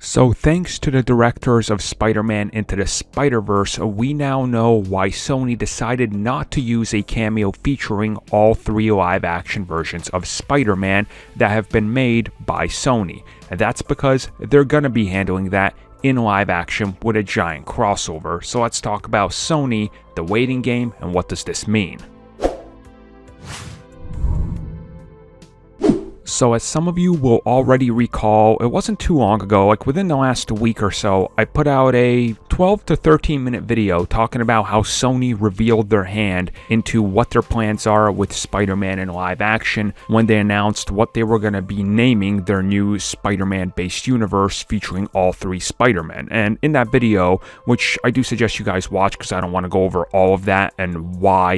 So thanks to the directors of Spider-Man Into the Spider-Verse, we now know why Sony decided not to use a cameo featuring all three live-action versions of Spider-Man that have been made by Sony. And that's because they're going to be handling that in live action with a giant crossover. So let's talk about Sony, the waiting game, and what does this mean. So as some of you will already recall, it wasn't too long ago, like within the last week or so, I put out a 12 to 13 minute video talking about how Sony revealed their hand into what their plans are with Spider-Man in live action when they announced what they were going to be naming their new Spider-Man based universe featuring all three Spider-Men. And in that video, which I do suggest you guys watch because I don't want to go over all of that and why,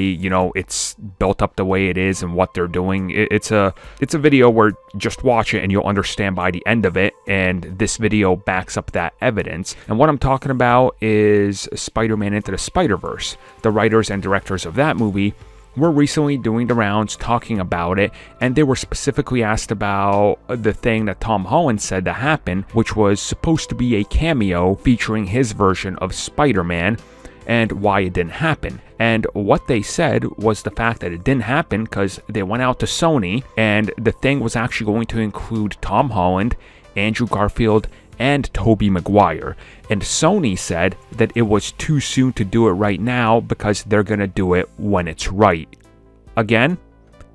it's built up the way it is and what they're doing. It's a video where just watch it and you'll understand by the end of it, and this video backs up that evidence. And what I'm talking about is Spider-Man Into the Spider-Verse. The writers and directors of that movie were recently doing the rounds talking about it, and they were specifically asked about the thing that Tom Holland said that happened, which was supposed to be a cameo featuring his version of Spider-Man, and why it didn't happen. And what they said was the fact that it didn't happen because they went out to Sony, and the thing was actually going to include Tom Holland, Andrew Garfield, and Tobey Maguire. And Sony said that it was too soon to do it right now because they're gonna do it when it's right. Again,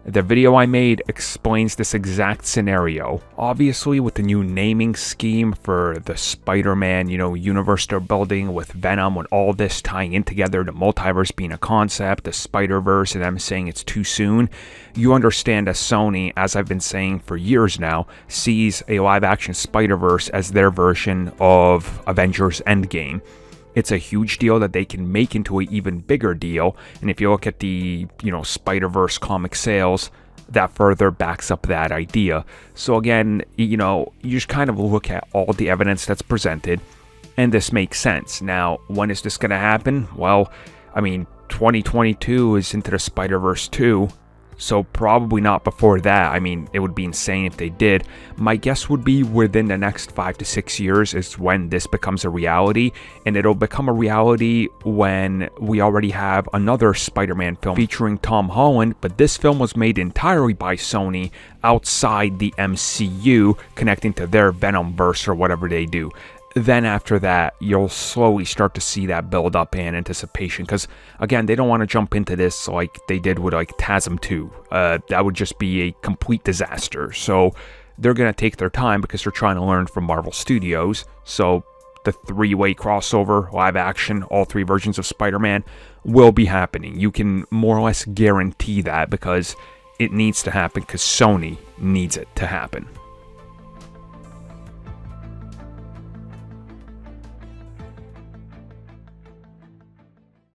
the video I made explains this exact scenario. Obviously, with the new naming scheme for the Spider-Man, universe they're building with Venom and all this tying in together, the multiverse being a concept, the SpiderVerse, and them saying it's too soon, you understand that Sony, as I've been saying for years now, sees a live-action Spider-Verse as their version of Avengers Endgame. It's a huge deal that they can make into an even bigger deal. And if you look at the, Spider-Verse comic sales, that further backs up that idea. So again, you just kind of look at all the evidence that's presented, and this makes sense. Now, when is this going to happen? Well, 2022 is Into the Spider-Verse 2. So probably not before that. It would be insane if they did. My guess would be within the next 5 to 6 years is when this becomes a reality, and it'll become a reality when we already have another Spider-Man film featuring Tom Holland, but this film was made entirely by Sony outside the MCU, connecting to their Venom verse or whatever they do. Then after that, you'll slowly start to see that build up in anticipation. Because, again, they don't want to jump into this like they did with, TASM 2. That would just be a complete disaster. So they're going to take their time because they're trying to learn from Marvel Studios. So the three-way crossover, live action, all three versions of Spider-Man will be happening. You can more or less guarantee that because it needs to happen because Sony needs it to happen.